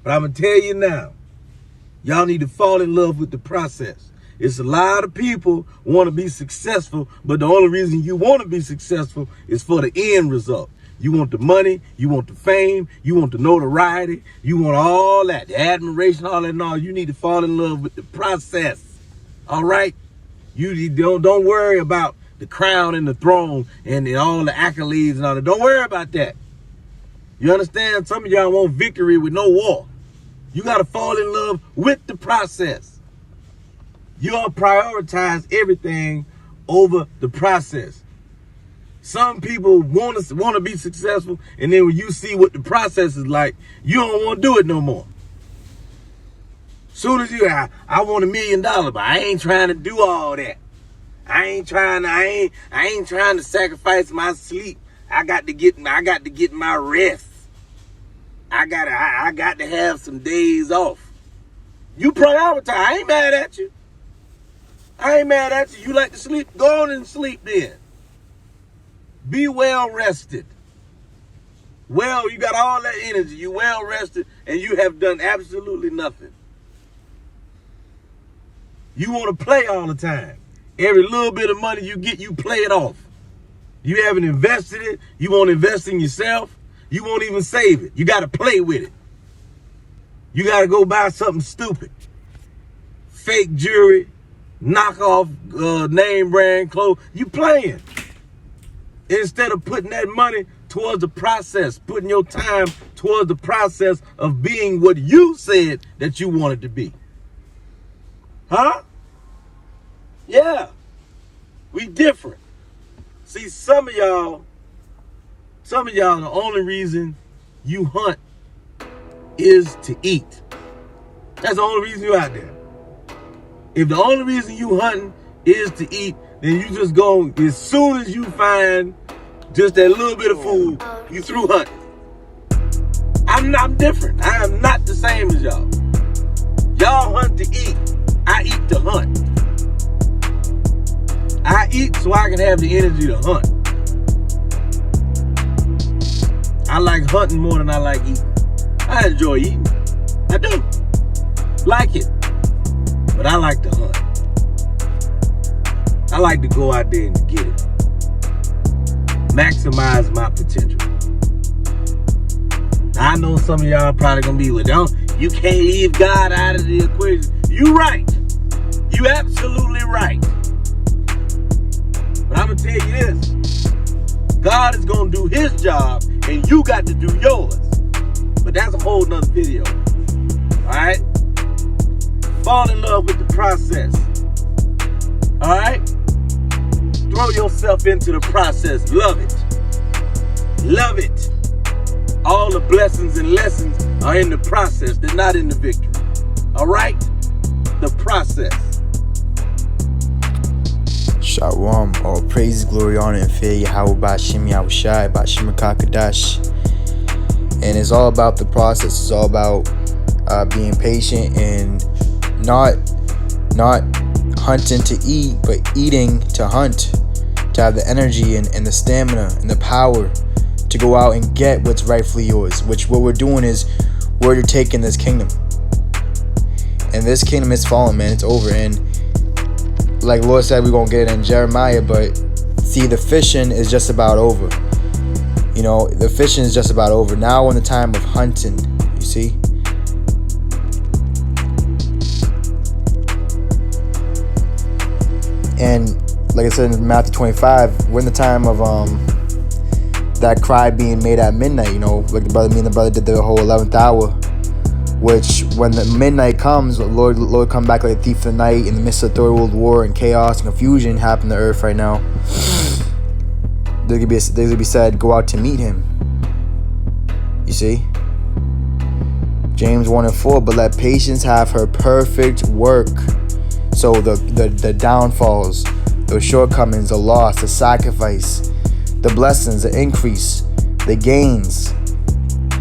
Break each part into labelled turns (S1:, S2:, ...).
S1: But I'm going to tell you now, y'all need to fall in love with the process. It's a lot of people want to be successful, but the only reason you want to be successful is for the end result. You want the money, you want the fame, you want the notoriety, you want all that, the admiration, all that and all. You need to fall in love with the process. All right? You don't worry about the crown and the throne and all the accolades and all that. Don't worry about that. You understand? Some of y'all want victory with no war. You got to fall in love with the process. You got to prioritize everything over the process. Some people want to be successful, and then when you see what the process is like, you don't want to do it no more. Soon as I want $1 million, but I ain't trying to do all that. I ain't trying to sacrifice my sleep. I got to get my rest. I got to have some days off. You prioritize. I ain't mad at you. You like to sleep? Go on and sleep then. Be well rested. Well, you got all that energy. You well rested, and you have done absolutely nothing. You want to play all the time. Every little bit of money you get, you play it off. You haven't invested it. You won't invest in yourself. You won't even save it. You got to play with it. You got to go buy something stupid. Fake jewelry, knockoff name brand clothes. You playing. Instead of putting that money towards the process, putting your time towards the process of being what you said that you wanted to be. Huh? Yeah. We different. See, some of y'all, the only reason you hunt is to eat. That's the only reason you're out there. If the only reason you hunting is to eat, then you just go, as soon as you find just that little bit of food, you through hunting. I'm different. I am not the same as y'all. Y'all hunt to eat. I eat to hunt. I eat so I can have the energy to hunt. I like hunting more than I like eating. I enjoy eating. I do. Like it. But I like to hunt. I like to go out there and get it. Maximize my potential. I know some of y'all probably gonna be with, you can't leave God out of the equation. You right. You absolutely right. But I'm gonna tell you this. God is gonna do his job and you got to do yours. But that's a whole nother video. Alright? Fall in love with the process. Alright? Throw yourself into the process. Love it. Love it. All the blessings and lessons are in the process. They're not in the victory. Alright? The process.
S2: Shalom, all praise, glory, honor, and fear Yahweh Ba'Shem Yahushai, Ba'Shem Kakadash. And it's all about the process. It's all about being patient and not hunting to eat, but eating to hunt, to have the energy and the stamina and the power to go out and get what's rightfully yours. Which what we're doing is we're taking this kingdom. And this kingdom is fallen, man. It's over. And like Lord said, we're going to get it in Jeremiah, but see, the fishing is just about over. You know, the fishing is just about over. Now in the time of hunting, you see. And like I said in Matthew 25, we're in the time of that cry being made at midnight, you know, like me and the brother did the whole 11th hour. Which, when the midnight comes, Lord come back like a thief in the night in the midst of the Third World War and chaos and confusion happening to earth right now. There's gonna be said, go out to meet him. You see? James 1:4, but let patience have her perfect work. So the downfalls, the shortcomings, the loss, the sacrifice, the blessings, the increase, the gains,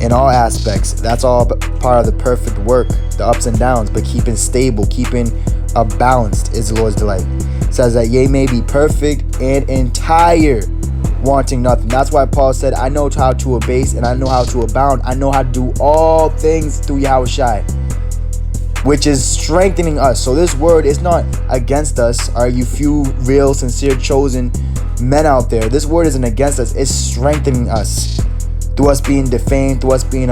S2: in all aspects, that's all part of the perfect work, the ups and downs, but keeping stable, keeping balanced is the Lord's delight. It says that ye may be perfect and entire, wanting nothing. That's why Paul said, I know how to abase and I know how to abound. I know how to do all things through Yahushai, which is strengthening us. So this word is not against us. Are you few real, sincere, chosen men out there? This word isn't against us. It's strengthening us through us being defamed, through us being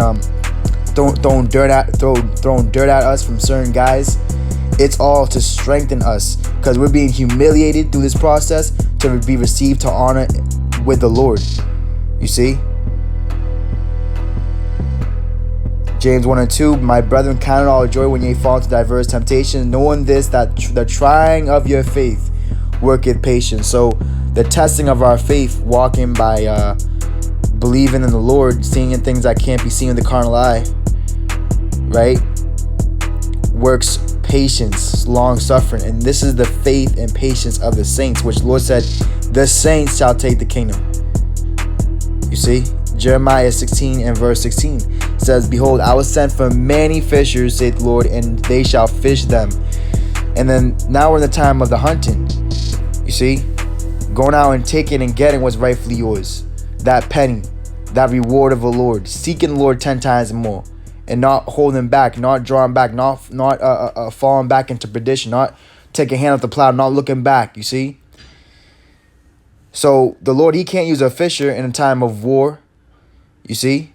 S2: thrown dirt at us from certain guys. It's all to strengthen us, because we're being humiliated through this process to be received to honor with the Lord. You see? James 1 and 2, my brethren, count it all joy when ye fall into diverse temptations, knowing this, that the trying of your faith worketh patience. So the testing of our faith, walking by believing in the Lord, seeing in things that can't be seen with the carnal eye, right, works patience, long suffering. And this is the faith and patience of the saints, which the Lord said, the saints shall take the kingdom. You see, Jeremiah 16 and verse 16 says, behold, I was sent for many fishers, saith the Lord, and they shall fish them. And then now we're in the time of the hunting. You see, going out and taking and getting what's rightfully yours, that penny, that reward of the Lord, seeking the Lord 10 times more, and not holding back, not drawing back, not falling back into perdition, not taking a hand off the plow, not looking back. You see, so the Lord, he can't use a fisher in a time of war. You see,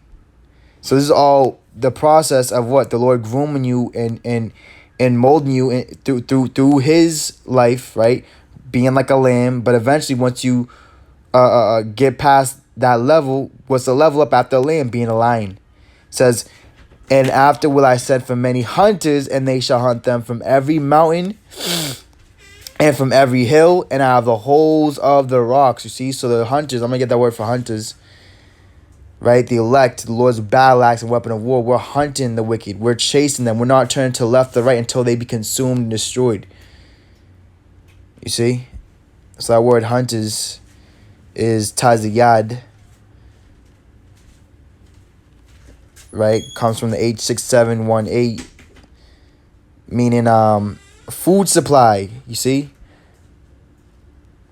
S2: so this is all the process of what the Lord grooming you and molding you through his life, right, being like a lamb. But eventually, once you get past that level, what's the level up after a lamb? Being a lion. It says, and after will I send for many hunters, and they shall hunt them from every mountain and from every hill, and out of the holes of the rocks. You see, so the hunters, I'm going to get that word for hunters, right? The elect, the Lord's battle axe and weapon of war. We're hunting the wicked. We're chasing them. We're not turning to left or right until they be consumed and destroyed. You see? So that word hunters is taziyad, right? Comes from the H6718, meaning food supply. You see,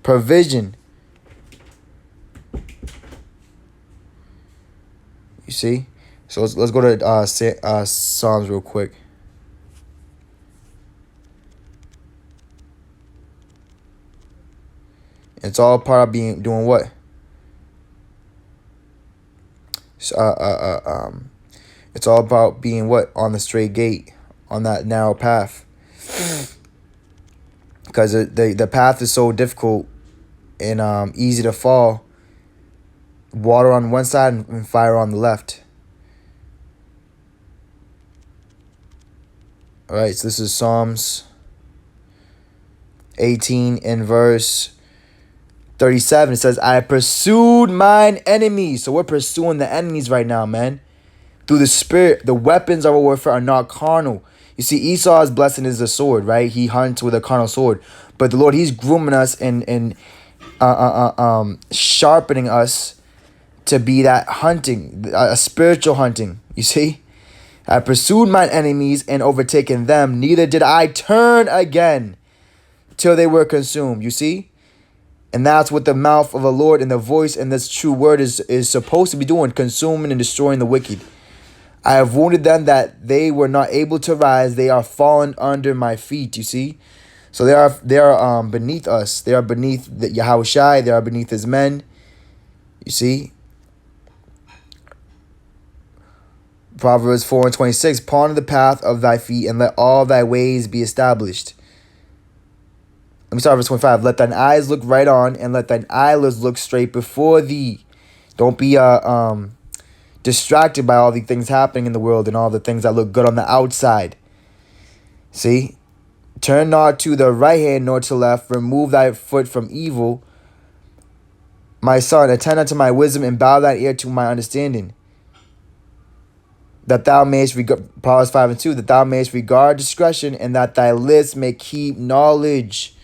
S2: provision. You see, so let's go to Psalms real quick. It's all part of doing what? It's all about being what? On the straight gate, on that narrow path. Because the path is so difficult and easy to fall. Water on one side and fire on the left. All right, so this is Psalms 18 and verse 37. It says, I pursued mine enemies. So we're pursuing the enemies right now, man. Through the spirit, the weapons of our warfare are not carnal. You see, Esau's blessing is the sword, right? He hunts with a carnal sword. But the Lord, he's grooming us and sharpening us to be that hunting, a spiritual hunting. You see? I pursued mine enemies and overtaken them. Neither did I turn again till they were consumed. You see? And that's what the mouth of the Lord and the voice and this true word is supposed to be doing, consuming and destroying the wicked. I have wounded them that they were not able to rise. They are fallen under my feet, you see. So they are beneath us. They are beneath the Yahushai. They are beneath his men. You see. Proverbs 4 and 26. Ponder the path of thy feet and let all thy ways be established. Let me start verse 25. Let thine eyes look right on and let thine eyelids look straight before thee. Don't be distracted by all the things happening in the world and all the things that look good on the outside. See? Turn not to the right hand nor to left. Remove thy foot from evil. My son, attend unto my wisdom and bow thine ear to my understanding. That thou mayest regard, Proverbs 5 and 2, that thou mayest regard discretion and that thy lips may keep knowledge.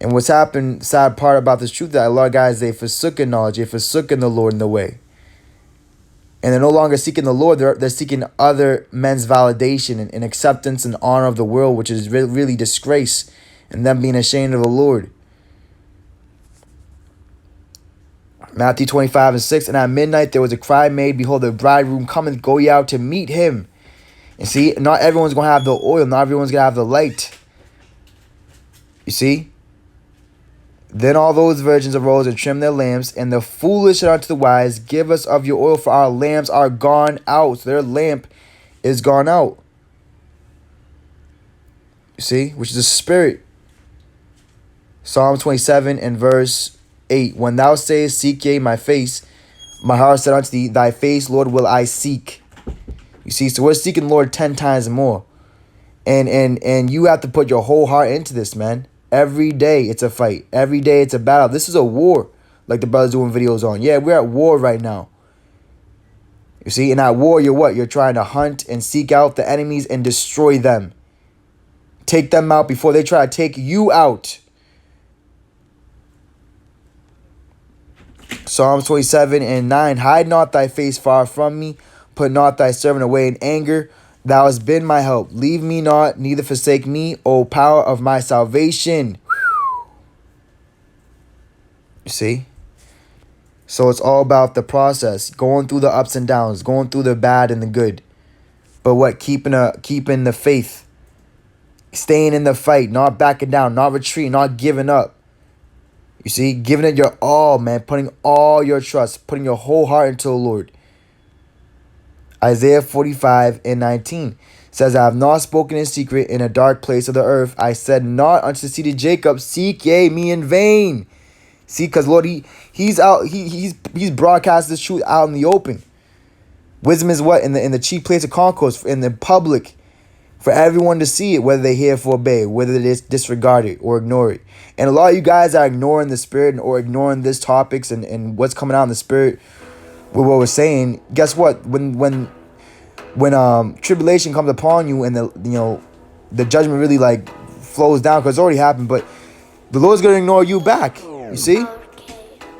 S2: And what's happened, sad part about this truth, that a lot of guys, they forsook knowledge, they forsook the Lord in the way. And they're no longer seeking the Lord, they're seeking other men's validation and acceptance and honor of the world, which is really disgrace, and them being ashamed of the Lord. Matthew 25:6. And at midnight there was a cry made, behold, the bridegroom cometh, go ye out to meet him. And see, not everyone's going to have the oil. Not everyone's going to have the light. You see? Then all those virgins arose and trimmed their lamps. And the foolish said unto the wise, give us of your oil, for our lamps are gone out. So their lamp is gone out. You see? Which is the spirit. Psalm 27 and verse 8. When thou sayest, seek ye my face, my heart said unto thee, thy face, Lord, will I seek. You see, so we're seeking the Lord 10 times more. And you have to put your whole heart into this, man. Every day it's a fight. Every day it's a battle. This is a war, like the brothers doing videos on. Yeah, we're at war right now. You see, in that war, you're what? You're trying to hunt and seek out the enemies and destroy them. Take them out before they try to take you out. Psalms 27 and 9. Hide not thy face far from me. Put not thy servant away in anger. Thou hast been my help. Leave me not, neither forsake me, O power of my salvation. You see? So it's all about the process. Going through the ups and downs. Going through the bad and the good. But what? Keeping the faith. Staying in the fight. Not backing down. Not retreating. Not giving up. You see? Giving it your all, man. Putting all your trust. Putting your whole heart into the Lord. Isaiah 45 and 19 says, I have not spoken in secret in a dark place of the earth. I said not unto the seed of Jacob, seek ye me in vain. See, because Lord, he's out, he's broadcast this truth out in the open. Wisdom is what? In the chief place of concourse, in the public, for everyone to see it, whether they hear for obey, whether they disregard it or ignore it. And a lot of you guys are ignoring the spirit or ignoring these topics and what's coming out in the spirit. With what we're saying, guess what? When tribulation comes upon you and the judgment really like flows down, because it's already happened, but the Lord's gonna ignore you back. You see?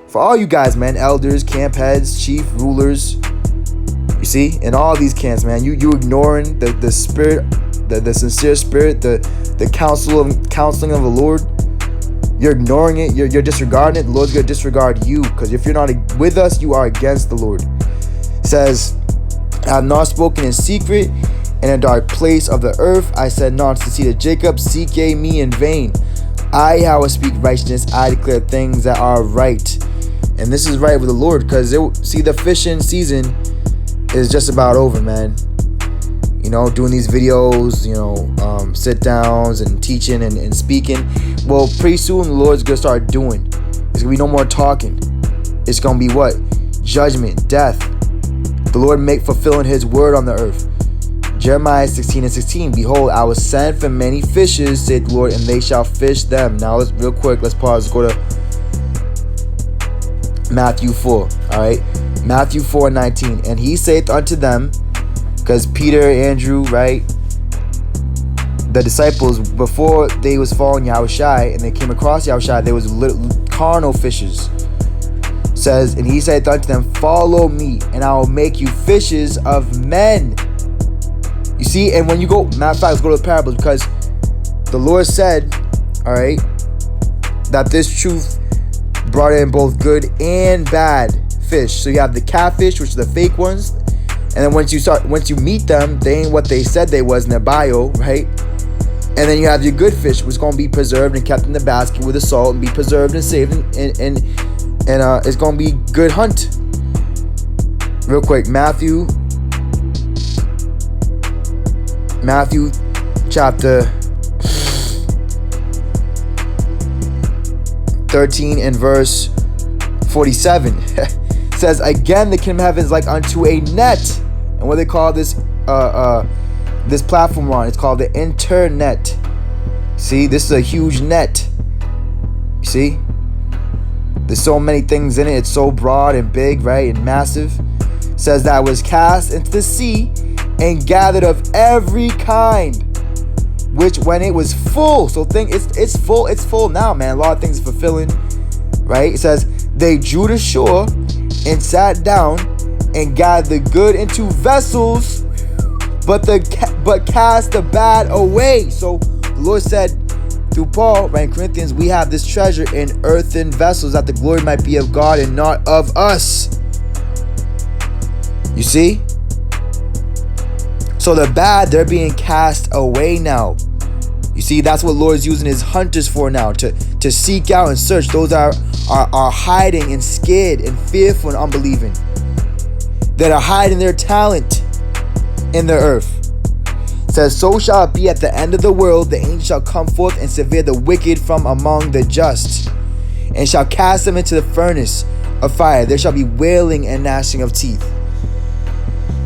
S2: For all you guys, man, elders, camp heads, chief rulers, you see, in all these camps, man, you ignoring the spirit, the sincere spirit, the counseling of the Lord. You're ignoring it. You're disregarding it. The Lord's going to disregard you, because if you're not with us, you are against the Lord. It says, I have not spoken in secret in a dark place of the earth. I said not to the seed of Jacob, seek ye me in vain. I, however, speak righteousness. I declare things that are right. And this is right with the Lord, because see, the fishing season is just about over, man. You know, doing these videos, sit downs and teaching and speaking. Well, pretty soon the Lord's going to start doing. It's going to be no more talking. It's going to be what? Judgment, death. The Lord fulfilling his word on the earth. Jeremiah 16 and 16. Behold, I will send for many fishes, saith the Lord, and they shall fish them. Now, let's pause. Let's go to Matthew 4. All right. Matthew 4 and 19. And he saith unto them, because Peter, Andrew, right? The disciples, before they was following Yahushua and they came across Yahushua, there was little carnal fishes. Says, and he said unto them, follow me, and I will make you fishes of men. You see, and when you go, matter of fact, let's go to the parables, because the Lord said, all right, that this truth brought in both good and bad fish. So you have the catfish, which are the fake ones. And then once you meet them, they ain't what they said they was in their bio, right? And then you have your good fish, which is going to be preserved and kept in the basket with the salt and be preserved and saved, and it's going to be good hunt. Real quick, Matthew chapter 13 and verse 47 says, again, the kingdom of heaven is like unto a net. And what they call this platform on, it's called the internet. See, this is a huge net. You see, there's so many things in it. It's so broad and big, right, and massive. It says that was cast into the sea and gathered of every kind, which when it was full, so think it's full now, man. A lot of things fulfilling, right? It says they drew to shore and sat down and gathered the good into vessels, but cast the bad away. So the Lord said through Paul, right, in Corinthians, we have this treasure in earthen vessels, that the glory might be of God and not of us. You see? So the bad, they're being cast away now. You see, that's what Lord's using his hunters for now, to seek out and search those that are hiding and scared and fearful and unbelieving, that are hiding their talent in the earth. It says, so shall it be at the end of the world, the angel shall come forth and sever the wicked from among the just, and shall cast them into the furnace of fire. There shall be wailing and gnashing of teeth.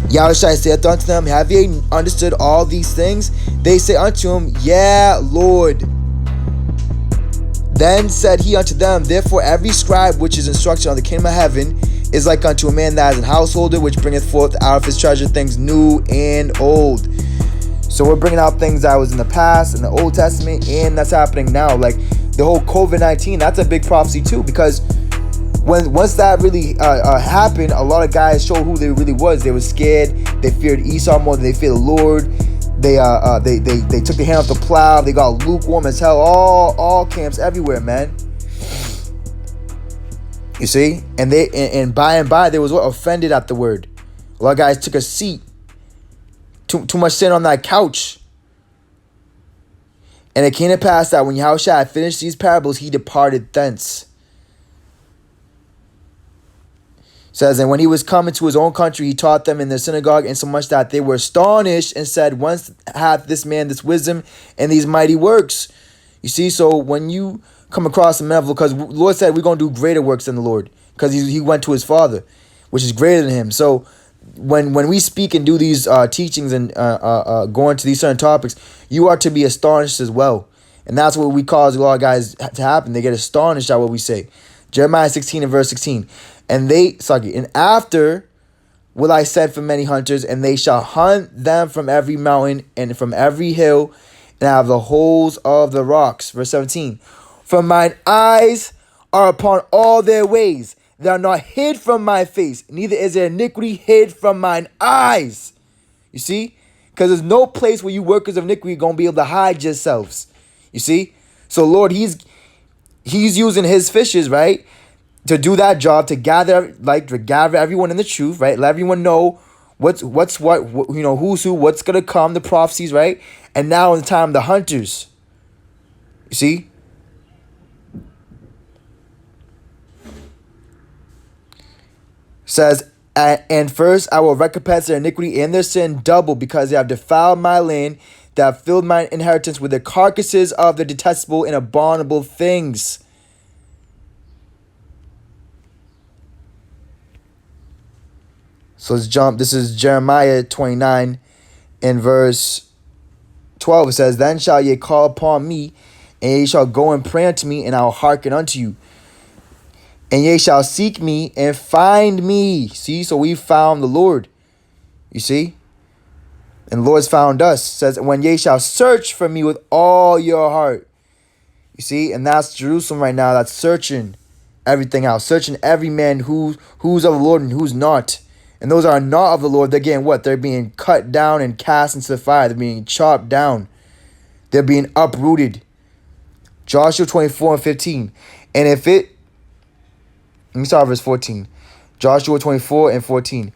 S2: Yahushua saith unto them, have ye understood all these things? They say unto him, yeah, Lord. Then said he unto them, therefore every scribe which is instructed on the kingdom of heaven is like unto a man that is an householder, which bringeth forth out of his treasure things new and old. So we're bringing out things that was in the past, in the Old Testament, and that's happening now. Like the whole COVID-19, that's a big prophecy too, because once that really happened, a lot of guys showed who they really was. They were scared. They feared Esau more than they feared the Lord. They took their hand off the plow. They got lukewarm as hell. All camps everywhere, man. You see, and by and by, they was offended at the word. A lot of guys took a seat. Too much sin on that couch. And it came to pass that when Yahushua had finished these parables, he departed thence. It says, and when he was come into his own country, he taught them in their synagogue, insomuch that they were astonished and said, whence hath this man this wisdom and these mighty works? You see, so when you come across a level, because the Lord said we're going to do greater works than the Lord, because he went to his Father, which is greater than him. So when we speak and do these teachings and go into these certain topics, you are to be astonished as well. And that's what we cause a lot of guys to happen. They get astonished at what we say. Jeremiah 16 and verse 16. And after will I send for many hunters, and they shall hunt them from every mountain and from every hill, and out of the holes of the rocks. Verse 17. For mine eyes are upon all their ways. They are not hid from my face, neither is their iniquity hid from mine eyes. You see? Because there's no place where you workers of iniquity are going to be able to hide yourselves. You see? So Lord, he's using his fishes, right, to do that job, to gather everyone in the truth, right? Let everyone know what's what, who's who, what's going to come, the prophecies, right? And now in the time, the hunters. You see? Says, and first I will recompense their iniquity and their sin double, because they have defiled my land, they have filled my inheritance with the carcasses of the detestable and abominable things. So let's jump. This is Jeremiah 29 in verse 12. It says, then shall ye call upon me, and ye shall go and pray unto me, and I will hearken unto you. And ye shall seek me and find me. See, so we found the Lord. You see? And the Lord's found us. It says, when ye shall search for me with all your heart. You see? And that's Jerusalem right now. That's searching everything out. Searching every man who's of the Lord and who's not. And those are not of the Lord. They're getting what? They're being cut down and cast into the fire. They're being chopped down. They're being uprooted. Joshua 24 and 15. And if it... Let me start verse 14. Joshua 24 and 14.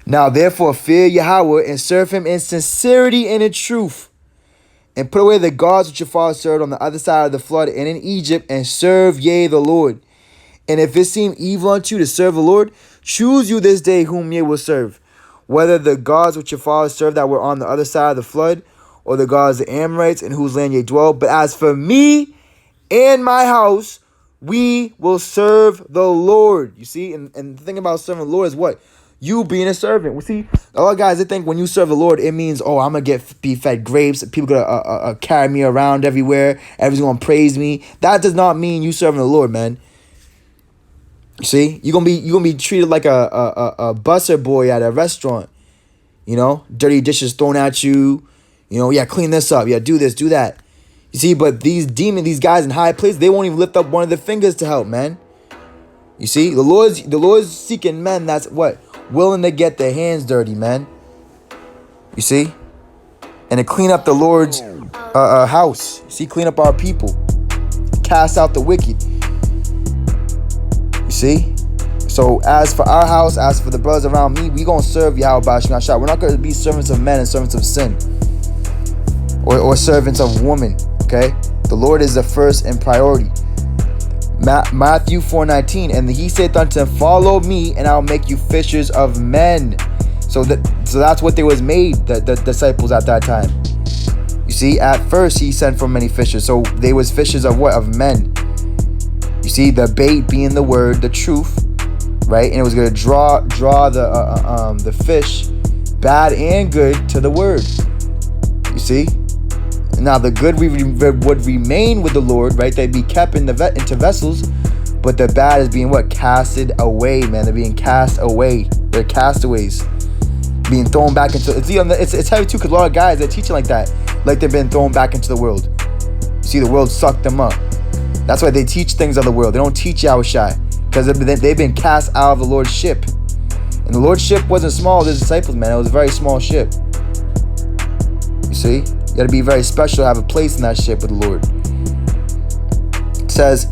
S2: Now therefore fear Yahweh and serve him in sincerity and in truth. And put away the gods which your fathers served on the other side of the flood and in Egypt, and serve ye the Lord. And if it seem evil unto you to serve the Lord, choose you this day whom ye will serve, whether the gods which your fathers served that were on the other side of the flood, or the gods of the Amorites in whose land ye dwell. But as for me and my house, we will serve the Lord. You see, and the thing about serving the Lord is what? You being a servant. We see, a lot of guys, they think when you serve the Lord, it means, oh, I'm going to be fed grapes. People going to carry me around everywhere. Everyone's going to praise me. That does not mean you serving the Lord, man. You see, you're gonna be treated like a busser boy at a restaurant. You know, dirty dishes thrown at you. You know, yeah, clean this up. Yeah, do this, do that. You see, but these guys in high places, they won't even lift up one of their fingers to help, man. You see, the Lord's seeking men that's what? Willing to get their hands dirty, man. You see? And to clean up the Lord's house. See, clean up our people. Cast out the wicked. You see? So as for our house, as for the brothers around me, we gonna serve Yahweh Bashim Yashai. We're not gonna be servants of men and servants of sin. Or servants of woman. Okay? The Lord is the first in priority. Matthew 4:19, and he saith unto them, follow me, and I'll make you fishers of men. So that's what they was made, the disciples at that time. You see, at first he sent for many fishers. So they was fishers of what? Of men. You see, the bait being the word, the truth, right? And it was going to draw the fish, bad and good, to the word. You see? Now the good would remain with the Lord, right? They'd be kept into vessels, but the bad is being what? Casted away, man. They're being cast away. They're castaways, being thrown back into. It's heavy too, because a lot of guys, they're teaching like that, like they've been thrown back into the world. You see, the world sucked them up. That's why they teach things of the world. They don't teach Yahushai, because they've been cast out of the Lord's ship. And the Lord's ship wasn't small. The disciples, man, it was a very small ship. You see, you got to be very special to have a place in that ship with the Lord. It says,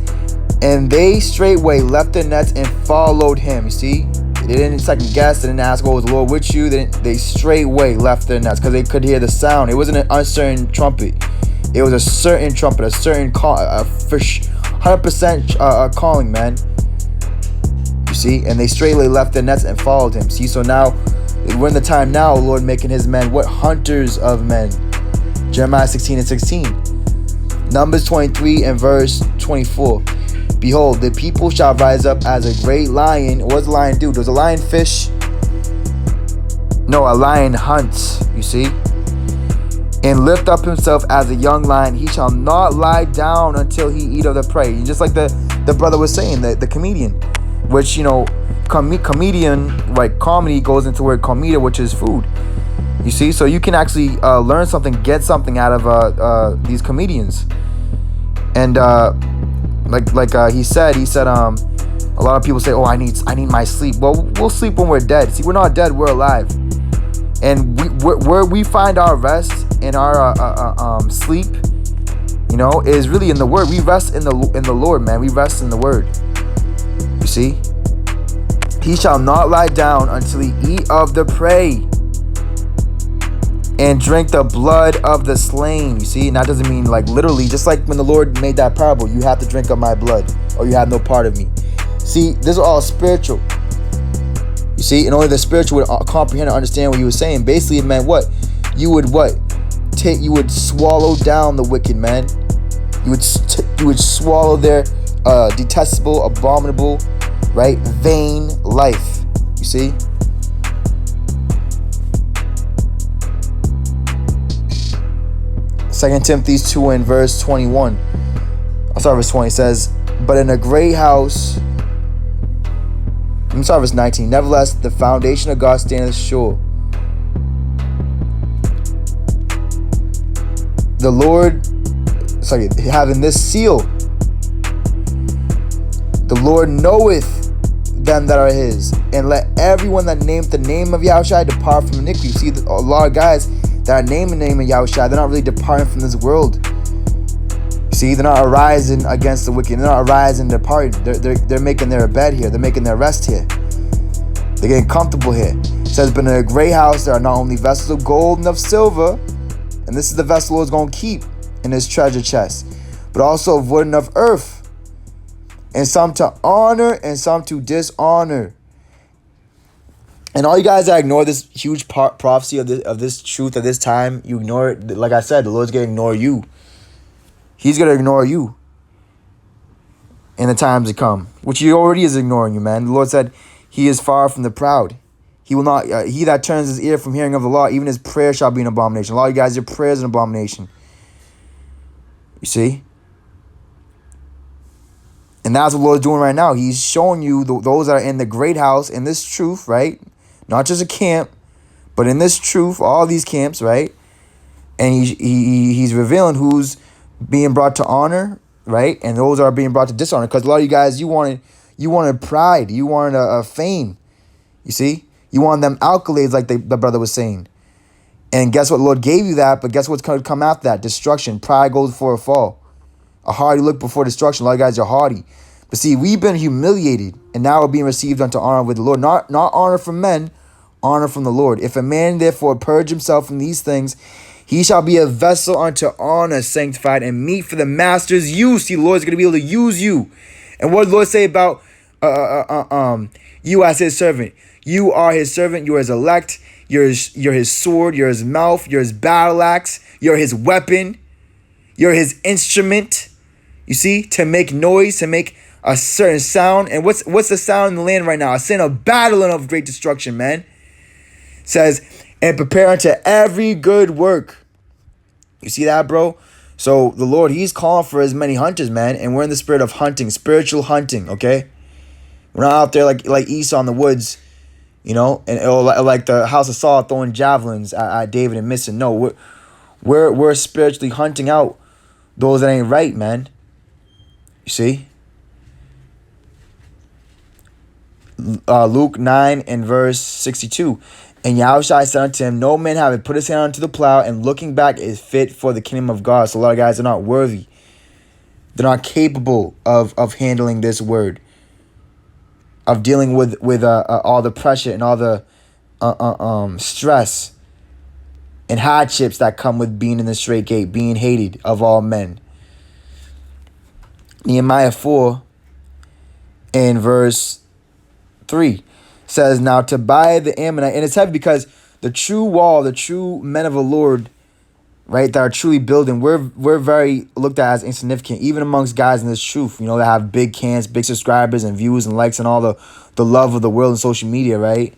S2: and they straightway left their nets and followed him. You see, they didn't second guess. They didn't ask, "Oh, was the Lord with you?" They straightway left their nets because they could hear the sound. It wasn't an uncertain trumpet. It was a certain trumpet, a certain call, for 100% calling, man. You see, and they straightway left their nets and followed him. See, so now we're in the time now, Lord making his men what? Hunters of men. Jeremiah 16:16. Numbers 23 and verse 24. Behold, the people shall rise up as a great lion. What does a lion do? Does a lion fish? No, a lion hunts, you see. And lift up himself as a young lion. He shall not lie down until he eat of the prey. And just like the brother was saying, the comedian, which, you know, comedian, like comedy goes into the word comida, which is food. You see, so you can actually learn something, get something out of these comedians. And like he said, a lot of people say, oh, I need my sleep. Well, we'll sleep when we're dead. See, we're not dead, we're alive. And where we find our rest in our sleep, you know, is really in the word. We rest in the Lord, man. We rest in the word. You see, he shall not lie down until he eat of the prey and drink the blood of the slain. You see, and that doesn't mean like literally, just like when the Lord made that parable, you have to drink of my blood or you have no part of me. See, this is all spiritual. You see, and only the spiritual would comprehend and understand what he was saying. Basically, it meant what? You would swallow down the wicked, man. You would swallow their detestable, abominable, right, vain life. You see? Second Timothy 2 and verse 21. I'll start verse 20. It says, but in a great house. Let me start verse 19. Nevertheless, the foundation of God standeth sure. The Lord, having this seal, the Lord knoweth them that are his, and let everyone that nameth the name of Yahushua depart from iniquity. You see, a lot of guys that are naming the name of Yahushua, they're not really departing from this world. You see, they're not arising against the wicked. They're not arising and departing. They're making their bed here. They're making their rest here. They're getting comfortable here. It says, but in a great house there are not only vessels of gold and of silver, and this is the vessel the Lord's going to keep in his treasure chest, but also of wood and of earth, and some to honor and some to dishonor. And all you guys that ignore this huge prophecy of this truth of this time, you ignore it. Like I said, the Lord's going to ignore you. He's going to ignore you in the times to come, which he already is ignoring you, man. The Lord said he is far from the proud. He will not. He that turns his ear from hearing of the law, even his prayer shall be an abomination. A lot of you guys, your prayer is an abomination. You see? And that's what the Lord's doing right now. He's showing you those that are in the great house, in this truth, right? Not just a camp, but in this truth, all these camps, right? And he's revealing who's being brought to honor, right? And those are being brought to dishonor. Because a lot of you guys, you wanted pride. You wanted a fame. You see? You wanted them accolades like the brother was saying. And guess what? The Lord gave you that, but guess what's going to come after that? Destruction. Pride goes before a fall. A haughty look before destruction. A lot of guys are haughty. But see, we've been humiliated, and now we're being received unto honor with the Lord. Not honor from men, honor from the Lord. If a man therefore purge himself from these things, he shall be a vessel unto honor, sanctified, and meet for the master's use. See, the Lord's going to be able to use you. And what did the Lord say about you as his servant? You are his servant. You are his elect. You're his sword. You're his mouth. You're his battle axe. You're his weapon. You're his instrument. You see, to make noise, to make a certain sound. And what's the sound in the land right now? A sound of battle and of great destruction, man. It says, and prepare unto every good work. You see that, bro? So the Lord, he's calling for as many hunters, man. And we're in the spirit of hunting, spiritual hunting, okay? We're not out there like Esau in the woods, you know, and like the house of Saul throwing javelins at David and missing. No, we're spiritually hunting out those that ain't right, man. You see? Luke 9 and verse 62. And Yahushua said unto him, no man having put his hand unto the plow and looking back is fit for the kingdom of God. So a lot of guys are not worthy. They're not capable of handling this word, of dealing with all the pressure and all the stress and hardships that come with being in the straight gate, being hated of all men. Nehemiah 4 and verse 3 says, now Tobiah the Ammonite, and it's heavy because the true wall, the true men of the Lord, right, that are truly building, we're very looked at as insignificant, even amongst guys in this truth, you know, that have big cans, big subscribers and views and likes and all the love of the world and social media, right?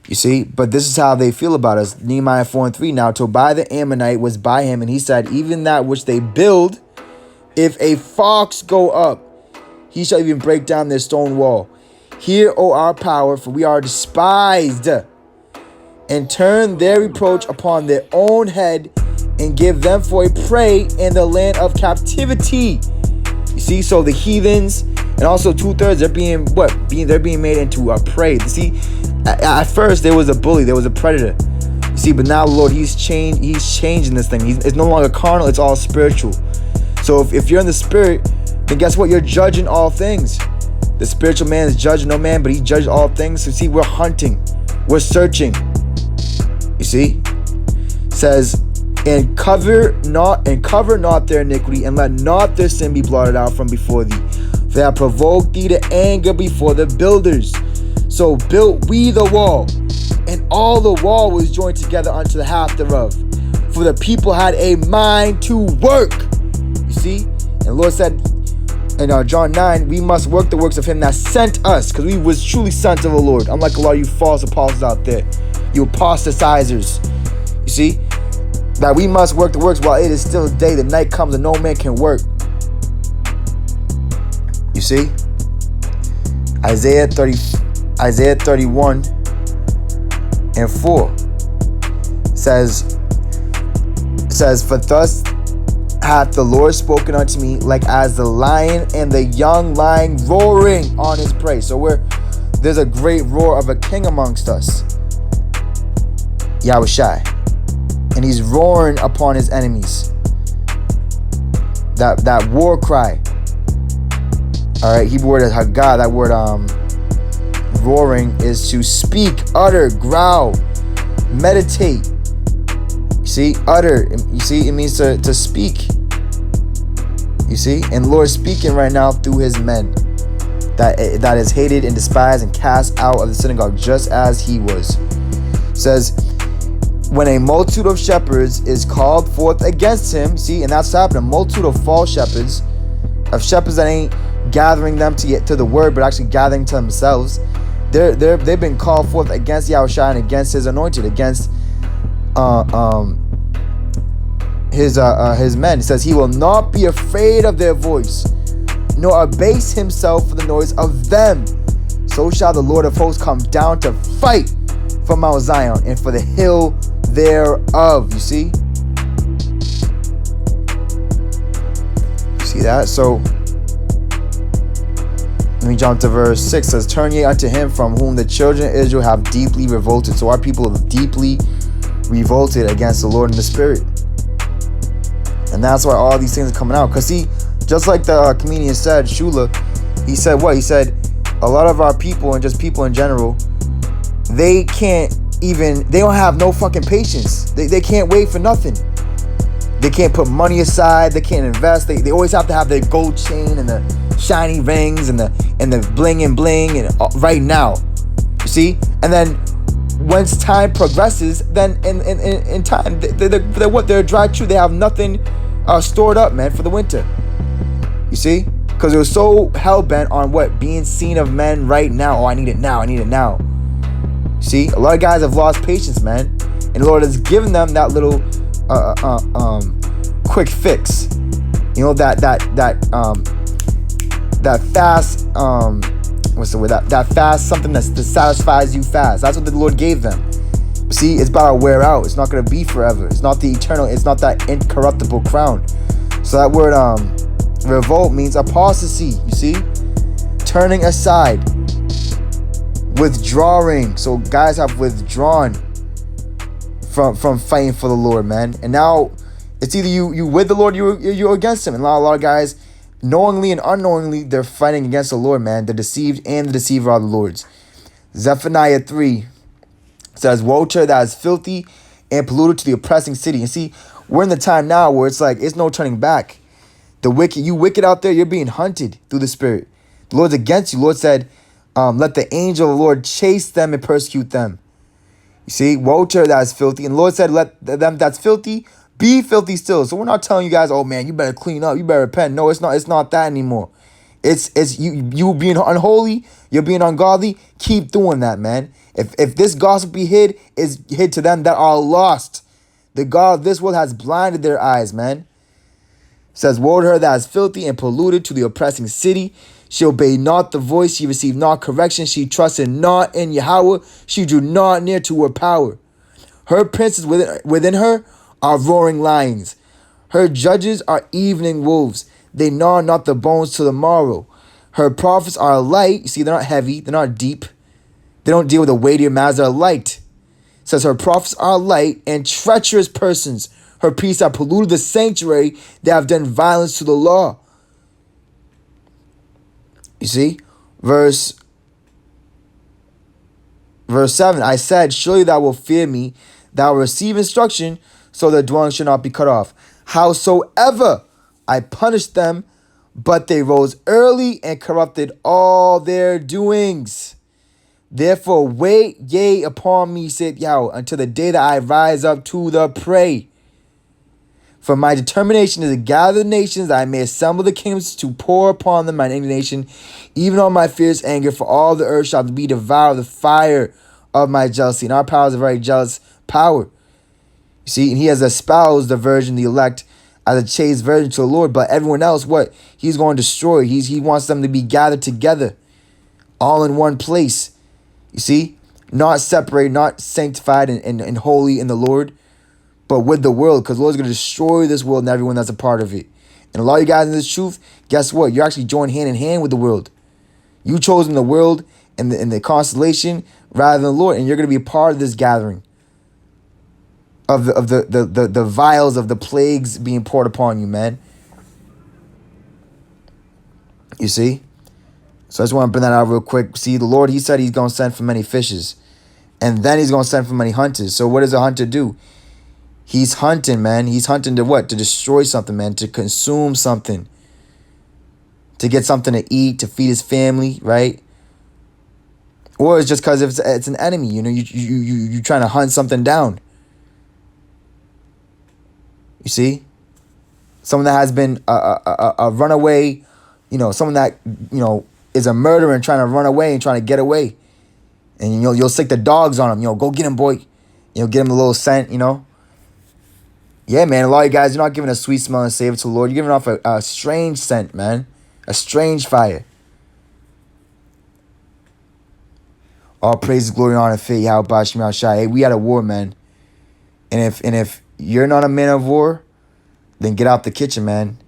S2: You see, but this is how they feel about us. Nehemiah 4 and 3, now Tobiah the Ammonite was by him, and he said, even that which they build, if a fox go up, he shall even break down their stone wall. Hear, O our power, for we are despised, and turn their reproach upon their own head, and give them for a prey in the land of captivity. You see, so the heathens and also 2/3, they're being made into a prey. You see, at first there was a bully, there was a predator. You see, but now the Lord, he's changing this thing. It's no longer carnal, it's all spiritual. So if you're in the spirit, then guess what? You're judging all things. The spiritual man is judging no man, but he judges all things. So see, we're hunting, we're searching. You see, it says, and cover not their iniquity, and let not their sin be blotted out from before thee. For they have provoked thee to anger before the builders. So built we the wall, and all the wall was joined together unto the half thereof. For the people had a mind to work. You see, and the Lord said in John 9, we must work the works of him that sent us, because we was truly sent of the Lord. Unlike a lot of you false apostles out there, you apostatizers. You see, that we must work the works while it is still day. The night comes and no man can work. You see, Isaiah 31 and 4 says, for thus hath the Lord spoken unto me, like as the lion and the young lion roaring on his prey. So there's a great roar of a king amongst us, Yahushua, and he's roaring upon his enemies. That war cry. All right, Hebrew word is hagah. That word roaring is to speak, utter, growl, meditate. You see, utter. You see, it means to speak. You see, and the Lord is speaking right now through his men that is hated and despised and cast out of the synagogue, just as he was. It says, when a multitude of shepherds is called forth against him, see, and that's happening. A multitude of false shepherds, of shepherds that ain't gathering them to the word, but actually gathering to themselves. They've been called forth against Yahushua and against his anointed, against his men. It says he will not be afraid of their voice, nor abase himself for the noise of them. So shall the Lord of hosts come down to fight for Mount Zion and for the hill thereof. You see? You see that? So let me jump to verse 6. It says, turn ye unto him from whom the children of Israel have deeply revolted. So our people have deeply revolted against the Lord in the spirit. And that's why all these things are coming out. Because see, just like the comedian said, Shula, he said what? He said a lot of our people, and just people in general, they don't have no fucking patience. They can't wait for nothing. They can't put money aside. They can't invest. They always have to have their gold chain and the shiny rings and the bling and right now. You see? And then once time progresses, then in time, they're what? They're dry true. They have nothing stored up, man, for the winter. You see? Because they're so hell-bent on what? Being seen of men right now. Oh, I need it now. I need it now. See? A lot of guys have lost patience, man. And the Lord has given them that little quick fix. You know, that fast, what's the word? That fast, something that satisfies you fast. That's what the Lord gave them. See, it's about to wear out. It's not going to be forever. It's not the eternal. It's not that incorruptible crown. So that word revolt means apostasy. You see, turning aside, withdrawing. So guys have withdrawn from fighting for the Lord, man. And now it's either you with the Lord, you're against him. And a lot of guys, knowingly and unknowingly, they're fighting against the Lord, man. The deceived and the deceiver are the Lord's. Zephaniah 3 says, woe to her that is filthy and polluted to the oppressing city. And see, we're in the time now where it's like, it's no turning back. The wicked, you wicked out there, you're being hunted through the Spirit. The Lord's against you. The Lord said, let the angel of the Lord chase them and persecute them. You see, woe to her that is filthy. And the Lord said, let them that's filthy be filthy still. So we're not telling you guys, oh man, you better clean up, you better repent. No, it's not that anymore. It's you being unholy, you're being ungodly. Keep doing that, man. If this gospel be hid, is hid to them that are lost. The God of this world has blinded their eyes, man. It says, woe to her that is filthy and polluted to the oppressing city. She obeyed not the voice, she received not correction, she trusted not in Yahweh, she drew not near to her power. Her princes within her are roaring lions. Her judges are evening wolves. They gnaw not the bones to the morrow. Her prophets are light. You see, they're not heavy. They're not deep. They don't deal with the weightier matters. They're light. It says her prophets are light and treacherous persons. Her priests have polluted the sanctuary. They have done violence to the law. You see, verse 7. I said, surely thou wilt fear me. Thou wilt receive instruction, so their dwelling shall not be cut off. Howsoever I punished them, but they rose early and corrupted all their doings. Therefore wait ye upon me, saith Yahweh, until the day that I rise up to the prey. For my determination is to gather the nations, that I may assemble the kingdoms to pour upon them mine indignation, even on my fierce anger, for all the earth shall be devoured with the fire of my jealousy. And our power is a very jealous power. You see, and he has espoused the virgin, the elect, as a chaste virgin to the Lord. But everyone else, what? He's going to destroy. He wants them to be gathered together, all in one place. You see, not separated, not sanctified and holy in the Lord, but with the world, because the Lord's going to destroy this world and everyone that's a part of it. And a lot of you guys in this truth, guess what? You're actually joined hand in hand with the world. You chosen the world and the constellation rather than the Lord, and you're going to be a part of this gathering of the vials of the plagues being poured upon you, man. You see? So I just want to bring that out real quick. See, the Lord, he said he's going to send for many fishes, and then he's going to send for many hunters. So what does a hunter do? He's hunting, man. He's hunting to what? To destroy something, man. To consume something. To get something to eat, to feed his family, right? Or it's just because it's an enemy, you know, you're trying to hunt something down. You see? Someone that has been a runaway, you know, someone that, you know, is a murderer and trying to run away and trying to get away. And, you know, you'll stick the dogs on him. You know, go get him, boy. You know, get him a little scent, you know. Yeah, man, a lot of you guys, you're not giving a sweet smell and savor to the Lord. You're giving off a strange scent, man. A strange fire. All praise, glory, honor, and faith, Yahweh, Bashim, Shai. Hey, we at a war, man. And if you're not a man of war, then get out the kitchen, man.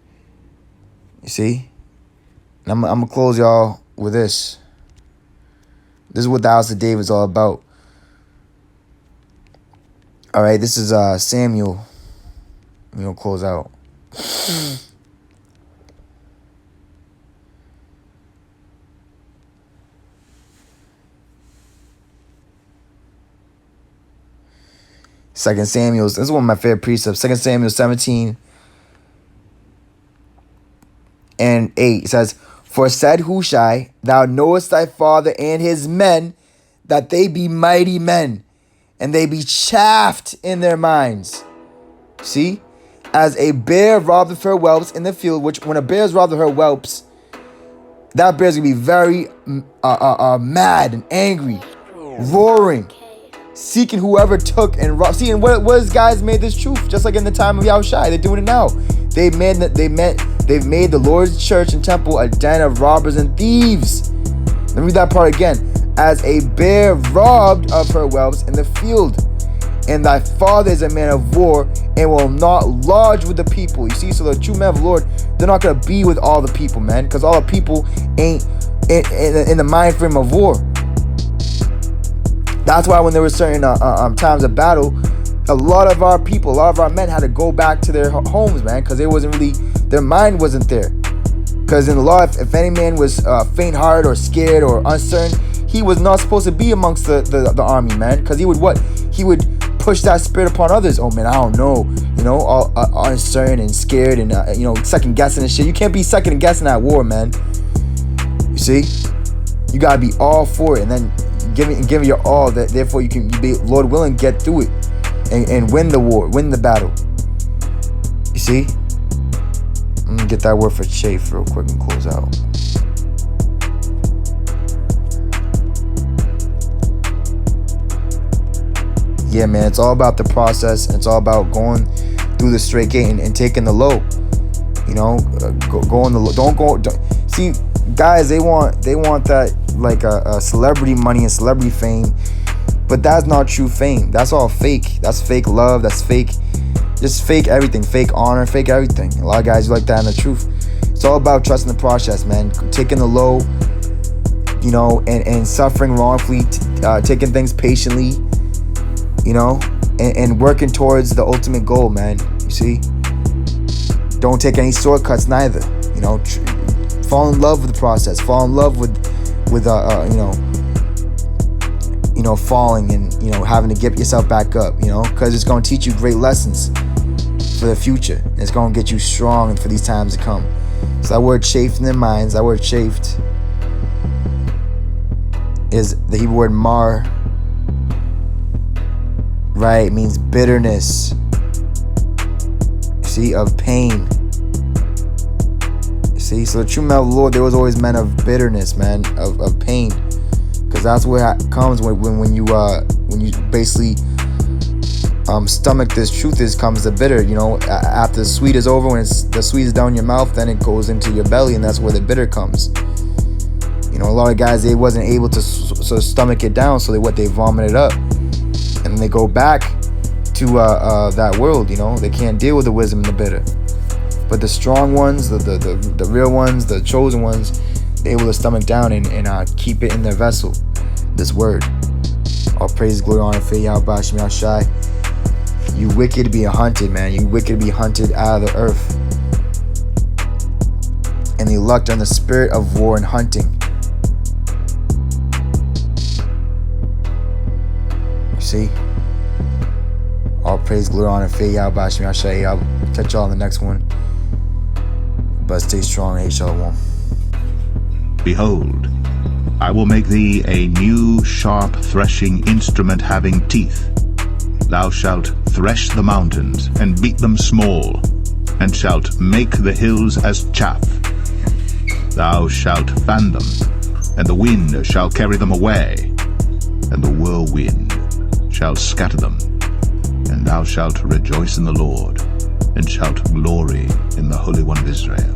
S2: You see? And I'm going to close y'all with this. This is what the house of David is all about. All right, this is Samuel. We're going to close out. Second Samuel, this is one of my favorite precepts. 2 Samuel 17 and 8. It says, For said Hushai, thou knowest thy father and his men, that they be mighty men, and they be chaffed in their minds. See? As a bear robbeth her whelps in the field, which when a bear is robbed of her whelps, that bear's going to be very mad and angry, roaring, seeking whoever took and robbed. See, and what these guys made this truth, just like in the time of Yahushua. They're doing it now. They've made the Lord's church and temple a den of robbers and thieves. Let me read that part again. As a bear robbed of her whelps in the field, and thy father is a man of war, and will not lodge with the people. You see, so the true men of the Lord, they're not going to be with all the people, man, because all the people ain't in the mind frame of war. That's why when there were certain times of battle, a lot of our people, a lot of our men had to go back to their homes, man, because their mind wasn't there. Because in the law, if any man was faint-hearted or scared or uncertain, he was not supposed to be amongst the army, man, because he would push that spirit upon others. Oh man, I don't know, all uncertain and scared and second guessing and shit. You can't be second guessing at war, man. You see, you gotta be all for it, and then give it your all. That therefore you can be, Lord willing, get through it and win the war, win the battle. You see, I'm gonna get that word for chafe real quick and close out. Yeah, man, it's all about the process. It's all about going through the straight gate and taking the low. Go on the low. Don't see, guys. They want that like a celebrity money and celebrity fame, but that's not true fame. That's all fake. That's fake love. That's fake. Just fake everything. Fake honor. Fake everything. A lot of guys like that in the truth. It's all about trusting the process, man. Taking the low. And suffering wrongfully. Taking things patiently. And working towards the ultimate goal, man. You see, don't take any shortcuts neither. Fall in love with the process. Fall in love with falling and having to get yourself back up. Because it's going to teach you great lessons for the future. And it's going to get you strong for these times to come. So that word chafed in their minds. That word chafed is the Hebrew word mar. Right, it means bitterness. See, of pain. See, so the true men of the Lord, there was always men of bitterness, man, of pain, because that's where it comes when you basically stomach this truth comes the bitter. After the sweet is over, when the sweet is down your mouth, then it goes into your belly, and that's where the bitter comes. A lot of guys, they wasn't able to stomach it down, so they vomit it up. And they go back to that world, They can't deal with the wisdom and the bitter. But the strong ones, the real ones, the chosen ones, they're able to stomach down and keep it in their vessel. This word. All praise, glory, honor, faith, Yahweh, Shem, Yahshai. You wicked be hunted, man. You wicked be hunted out of the earth. And they lucked on the spirit of war and hunting. See, all praise, glory, honor, faith, Yahweh, Shem, Yahshai. I'll catch y'all in the next one. But stay strong, Shalom.
S3: Behold, I will make thee a new sharp threshing instrument having teeth. Thou shalt thresh the mountains, and beat them small, and shalt make the hills as chaff. Thou shalt fan them, and the wind shall carry them away, and the whirlwind shall scatter them, and thou shalt rejoice in the Lord, and shalt glory in the Holy One of Israel.